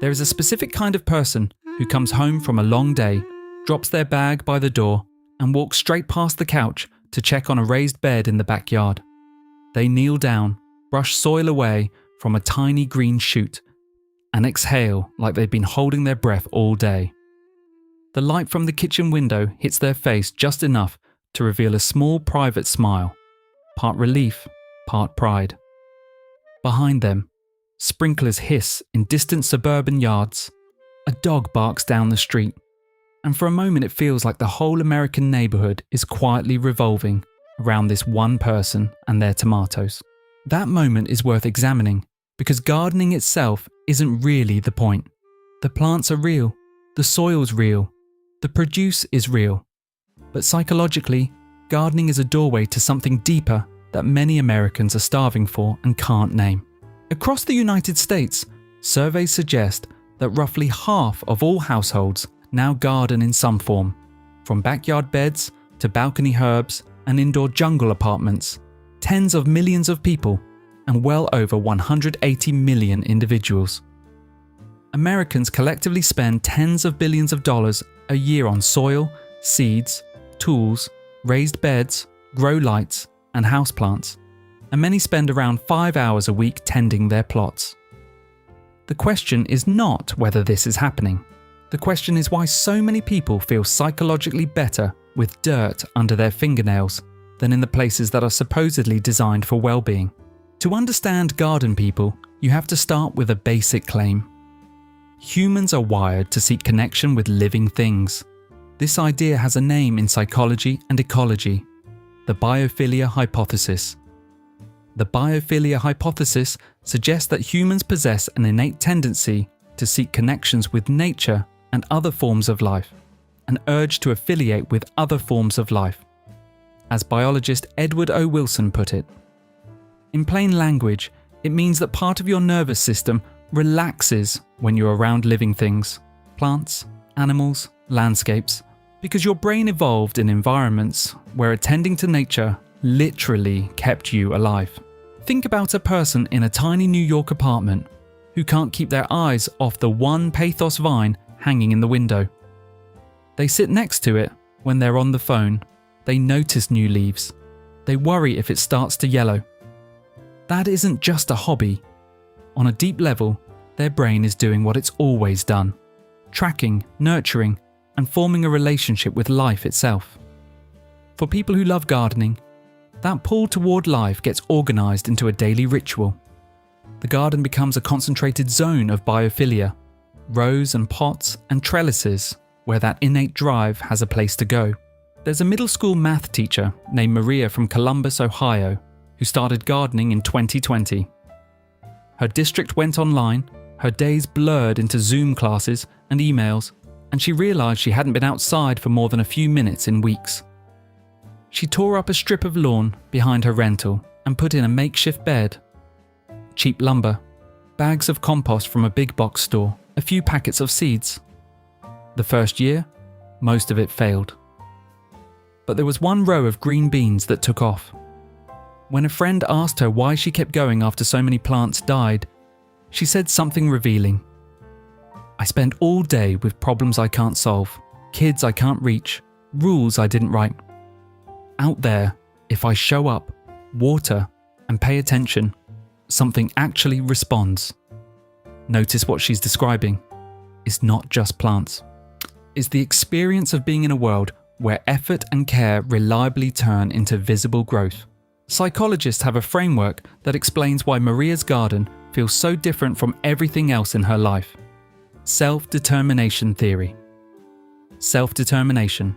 There is a specific kind of person who comes home from a long day, drops their bag by the door, and walks straight past the couch to check on a raised bed in the backyard. They kneel down, brush soil away from a tiny green shoot, and exhale like they've been holding their breath all day. The light from the kitchen window hits their face just enough to reveal a small private smile, part relief, part pride. Behind them, sprinklers hiss in distant suburban yards. A dog barks down the street, and for a moment it feels like the whole American neighborhood is quietly revolving around this one person and their tomatoes. That moment is worth examining because gardening itself isn't really the point. The plants are real, the soil's real, the produce is real. But psychologically, gardening is a doorway to something deeper that many Americans are starving for and can't name. Across the United States, surveys suggest that roughly half of all households now garden in some form, from backyard beds to balcony herbs and indoor jungle apartments. Tens of millions of people and well over 180 million individuals. Americans collectively spend tens of billions of dollars a year on soil, seeds, tools, raised beds, grow lights, and houseplants, and many spend around 5 hours a week tending their plots. The question is not whether this is happening. The question is why so many people feel psychologically better with dirt under their fingernails than in the places that are supposedly designed for well-being. To understand garden people, you have to start with a basic claim. Humans are wired to seek connection with living things. This idea has a name in psychology and ecology: the biophilia hypothesis. The biophilia hypothesis suggests that humans possess an innate tendency to seek connections with nature and other forms of life, an urge to affiliate with other forms of life. As biologist Edward O. Wilson put it, in plain language, it means that part of your nervous system relaxes when you're around living things, plants, animals, landscapes, because your brain evolved in environments where attending to nature literally kept you alive. Think about a person in a tiny New York apartment who can't keep their eyes off the one pathos vine hanging in the window. They sit next to it when they're on the phone. They notice new leaves. They worry if it starts to yellow. That isn't just a hobby. On a deep level, their brain is doing what it's always done: tracking, nurturing, and forming a relationship with life itself. For people who love gardening, that pull toward life gets organized into a daily ritual. The garden becomes a concentrated zone of biophilia, rows and pots and trellises where that innate drive has a place to go. There's a middle school math teacher named Maria from Columbus, Ohio, who started gardening in 2020. Her district went online, her days blurred into Zoom classes and emails, and she realized she hadn't been outside for more than a few minutes in weeks. She tore up a strip of lawn behind her rental and put in a makeshift bed. Cheap lumber, bags of compost from a big box store, a few packets of seeds. The first year, most of it failed. But there was one row of green beans that took off. When a friend asked her why she kept going after so many plants died, she said something revealing. "I spend all day with problems I can't solve, kids I can't reach, rules I didn't write. Out there, if I show up, water, and pay attention, something actually responds." Notice what she's describing. It's not just plants. It's the experience of being in a world where effort and care reliably turn into visible growth. Psychologists have a framework that explains why Maria's garden feels so different from everything else in her life. Self-determination theory. Self-determination.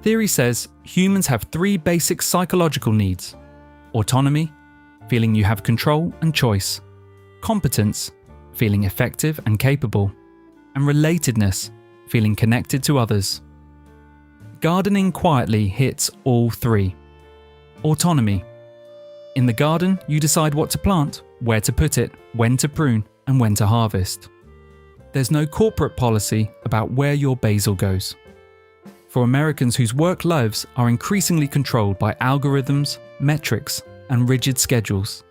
Theory says humans have 3 basic psychological needs: autonomy, feeling you have control and choice; competence, feeling effective and capable; and relatedness, feeling connected to others. Gardening quietly hits all 3. Autonomy. In the garden, you decide what to plant, where to put it, when to prune, and when to harvest. There's no corporate policy about where your basil goes. For Americans whose work lives are increasingly controlled by algorithms, metrics, and rigid schedules,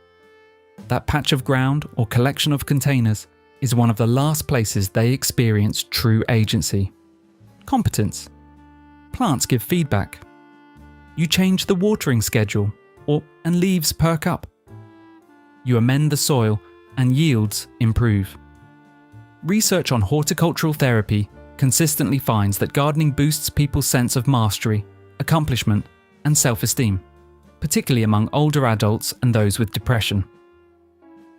that patch of ground or collection of containers is one of the last places they experience true agency. Competence. Plants give feedback. You change the watering schedule, and leaves perk up. You amend the soil and yields improve. Research on horticultural therapy consistently finds that gardening boosts people's sense of mastery, accomplishment, and self-esteem, particularly among older adults and those with depression.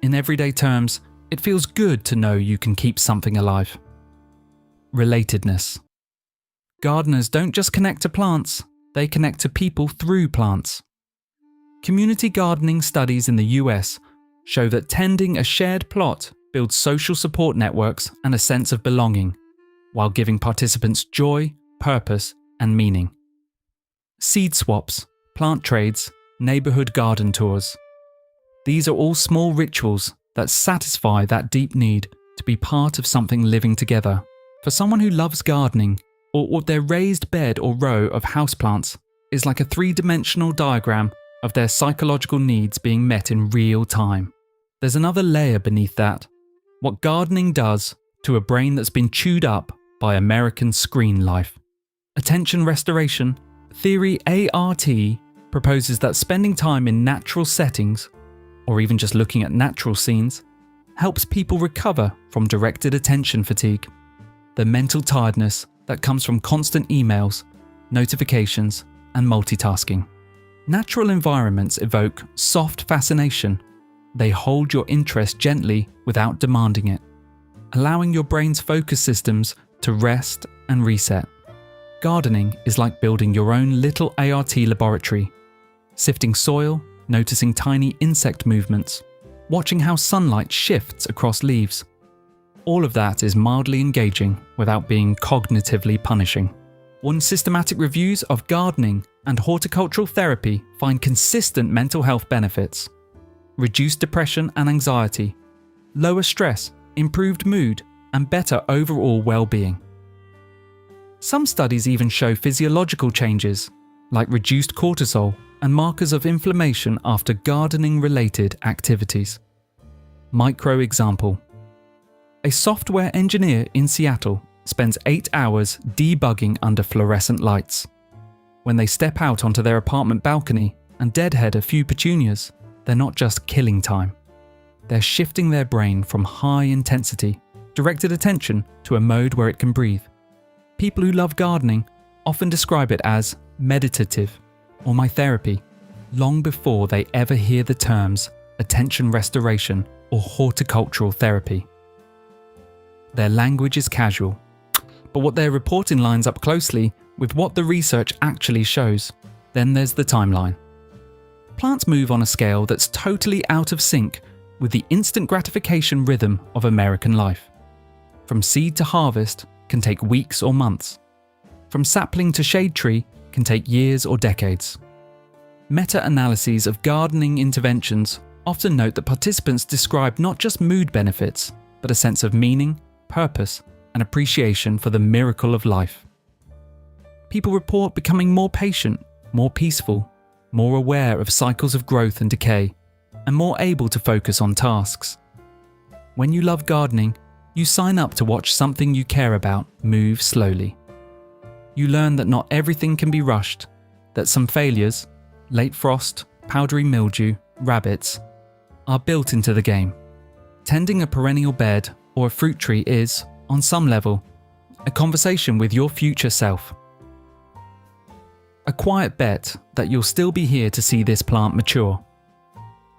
In everyday terms, it feels good to know you can keep something alive. Relatedness. Gardeners don't just connect to plants, they connect to people through plants. Community gardening studies in the US show that tending a shared plot builds social support networks and a sense of belonging, while giving participants joy, purpose, and meaning. Seed swaps, plant trades, neighborhood garden tours. These are all small rituals that satisfy that deep need to be part of something living together. For someone who loves gardening, or their raised bed or row of houseplants is like a three-dimensional diagram of their psychological needs being met in real time. There's another layer beneath that. What gardening does to a brain that's been chewed up by American screen life. Attention restoration, theory ART, proposes that spending time in natural settings, or even just looking at natural scenes, helps people recover from directed attention fatigue, the mental tiredness that comes from constant emails, notifications, and multitasking. Natural environments evoke soft fascination. They hold your interest gently without demanding it, allowing your brain's focus systems to rest and reset. Gardening is like building your own little ART laboratory, sifting soil, noticing tiny insect movements, watching how sunlight shifts across leaves. All of that is mildly engaging without being cognitively punishing. When systematic reviews of gardening and horticultural therapy find consistent mental health benefits, reduced depression and anxiety, lower stress, improved mood, and better overall well-being. Some studies even show physiological changes, like reduced cortisol and markers of inflammation after gardening-related activities. Micro example. A software engineer in Seattle spends 8 hours debugging under fluorescent lights. When they step out onto their apartment balcony and deadhead a few petunias, they're not just killing time. They're shifting their brain from high-intensity, directed attention to a mode where it can breathe. People who love gardening often describe it as meditative or my therapy, long before they ever hear the terms attention restoration or horticultural therapy. Their language is casual, but what they're reporting lines up closely with what the research actually shows. Then there's the timeline. Plants move on a scale that's totally out of sync with the instant gratification rhythm of American life. From seed to harvest can take weeks or months. From sapling to shade tree can take years or decades. Meta-analyses of gardening interventions often note that participants describe not just mood benefits, but a sense of meaning, purpose, and appreciation for the miracle of life. People report becoming more patient, more peaceful, more aware of cycles of growth and decay, and more able to focus on tasks. When you love gardening, you sign up to watch something you care about move slowly. You learn that not everything can be rushed, that some failures, late frost, powdery mildew, rabbits, are built into the game. Tending a perennial bed or a fruit tree is, on some level, a conversation with your future self. A quiet bet that you'll still be here to see this plant mature.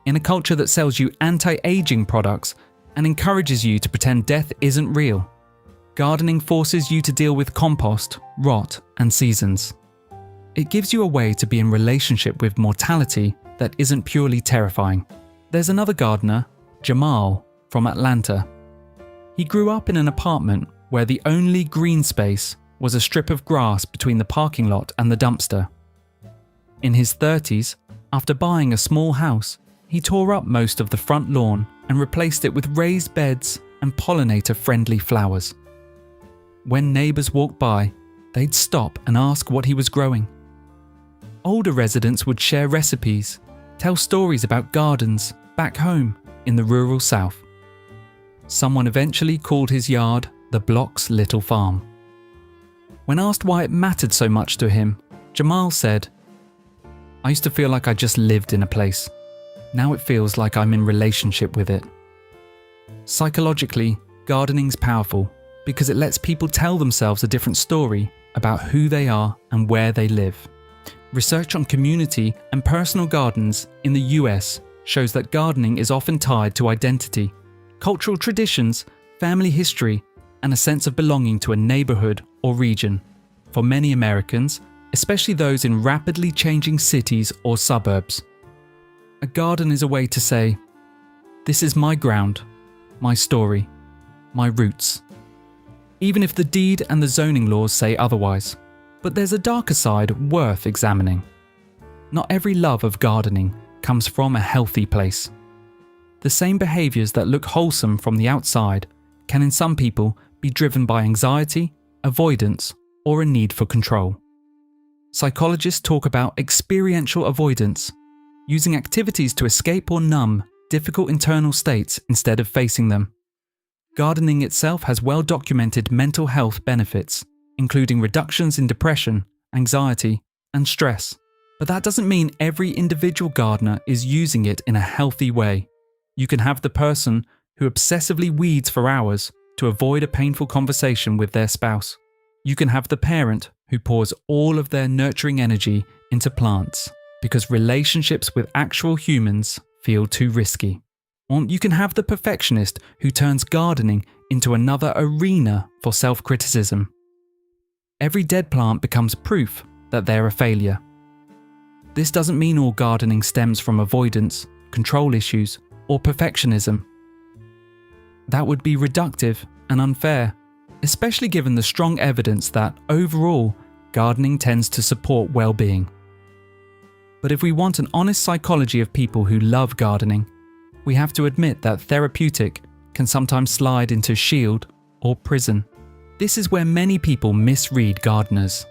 In a culture that sells you anti-aging products and encourages you to pretend death isn't real, gardening forces you to deal with compost, rot, and seasons. It gives you a way to be in relationship with mortality that isn't purely terrifying. There's another gardener, Jamal, from Atlanta. He grew up in an apartment where the only green space was a strip of grass between the parking lot and the dumpster. In his 30s, after buying a small house, he tore up most of the front lawn and replaced it with raised beds and pollinator-friendly flowers. When neighbours walked by, they'd stop and ask what he was growing. Older residents would share recipes, tell stories about gardens back home in the rural South. someone eventually called his yard the block's little farm. When asked why it mattered so much to him, Jamal said, "I used to feel like I just lived in a place. Now it feels like I'm in relationship with it." Psychologically, gardening's powerful because it lets people tell themselves a different story about who they are and where they live. Research on community and personal gardens in the US shows that gardening is often tied to identity, cultural traditions, family history, and a sense of belonging to a neighborhood or region. For many Americans, especially those in rapidly changing cities or suburbs, a garden is a way to say, "This is my ground, my story, my roots." Even if the deed and the zoning laws say otherwise. But there's a darker side worth examining. Not every love of gardening comes from a healthy place. The same behaviours that look wholesome from the outside can in some people be driven by anxiety, avoidance, or a need for control. Psychologists talk about experiential avoidance, using activities to escape or numb difficult internal states instead of facing them. Gardening itself has well-documented mental health benefits, including reductions in depression, anxiety, and stress. But that doesn't mean every individual gardener is using it in a healthy way. You can have the person who obsessively weeds for hours to avoid a painful conversation with their spouse. You can have the parent who pours all of their nurturing energy into plants because relationships with actual humans feel too risky. Or you can have the perfectionist who turns gardening into another arena for self-criticism. Every dead plant becomes proof that they're a failure. This doesn't mean all gardening stems from avoidance, control issues, or perfectionism. That would be reductive and unfair, especially given the strong evidence that, overall, gardening tends to support well-being. But if we want an honest psychology of people who love gardening, we have to admit that therapeutic can sometimes slide into shield or prison. This is where many people misread gardeners.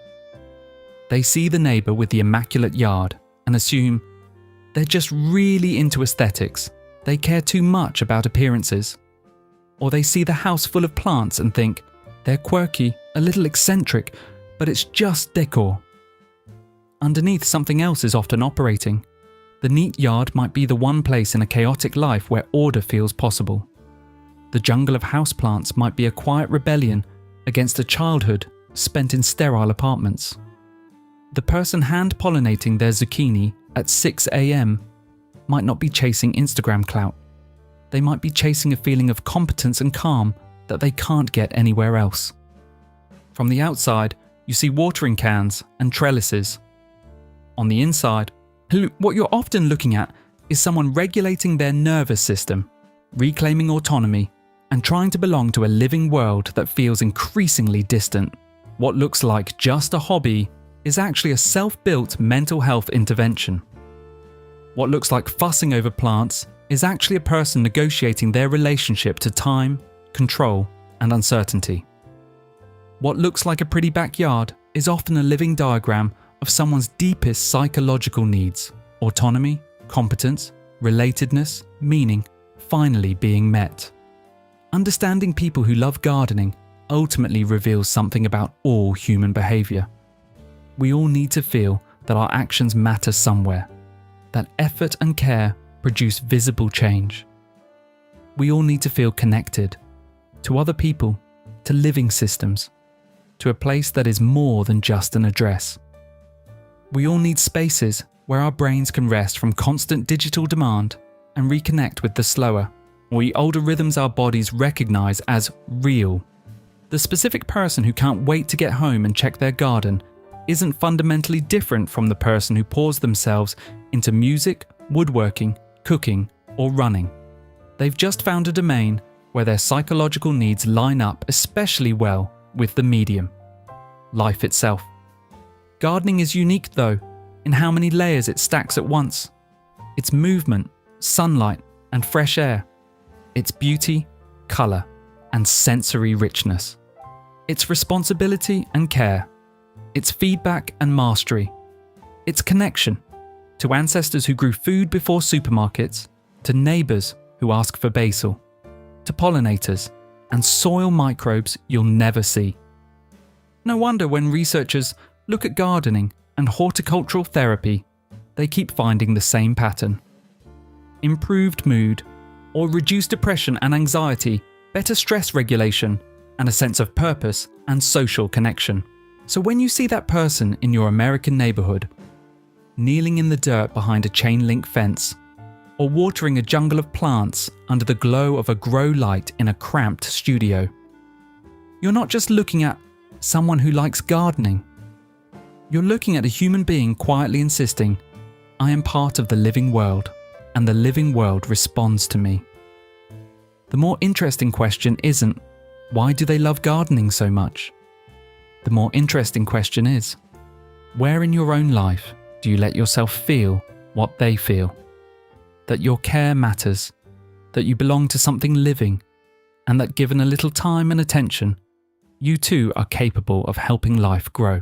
They see the neighbour with the immaculate yard and assume they're just really into aesthetics, they care too much about appearances. Or they see the house full of plants and think they're quirky, a little eccentric, but it's just decor. Underneath, something else is often operating. The neat yard might be the one place in a chaotic life where order feels possible. The jungle of houseplants might be a quiet rebellion against a childhood spent in sterile apartments. The person hand-pollinating their zucchini at 6 a.m. might not be chasing Instagram clout. They might be chasing a feeling of competence and calm that they can't get anywhere else. From the outside, you see watering cans and trellises. On the inside, what you're often looking at is someone regulating their nervous system, reclaiming autonomy, and trying to belong to a living world that feels increasingly distant. What looks like just a hobby is actually a self-built mental health intervention. What looks like fussing over plants is actually a person negotiating their relationship to time, control, and uncertainty. What looks like a pretty backyard is often a living diagram of someone's deepest psychological needs: autonomy, competence, relatedness, meaning, finally being met. Understanding people who love gardening ultimately reveals something about all human behaviour. We all need to feel that our actions matter somewhere, that effort and care produce visible change. We all need to feel connected to other people, to living systems, to a place that is more than just an address. We all need spaces where our brains can rest from constant digital demand and reconnect with the slower, or older rhythms our bodies recognise as real. The specific person who can't wait to get home and check their garden isn't fundamentally different from the person who pours themselves into music, woodworking, cooking, or running. They've just found a domain where their psychological needs line up especially well with the medium, life itself. Gardening is unique though, in how many layers it stacks at once. Its movement, sunlight, and fresh air. Its beauty, colour, and sensory richness. Its responsibility and care. Its feedback and mastery. Its connection to ancestors who grew food before supermarkets, to neighbours who ask for basil. to pollinators and soil microbes you'll never see. No wonder when researchers look at gardening and horticultural therapy, they keep finding the same pattern. Improved mood, or reduced depression and anxiety, better stress regulation, and a sense of purpose and social connection. So when you see that person in your American neighborhood, kneeling in the dirt behind a chain link fence, or watering a jungle of plants under the glow of a grow light in a cramped studio, you're not just looking at someone who likes gardening. You're looking at a human being quietly insisting, I am part of the living world, and the living world responds to me. The more interesting question isn't, why do they love gardening so much? The more interesting question is, where in your own life do you let yourself feel what they feel? That your care matters, that you belong to something living, and that given a little time and attention, you too are capable of helping life grow.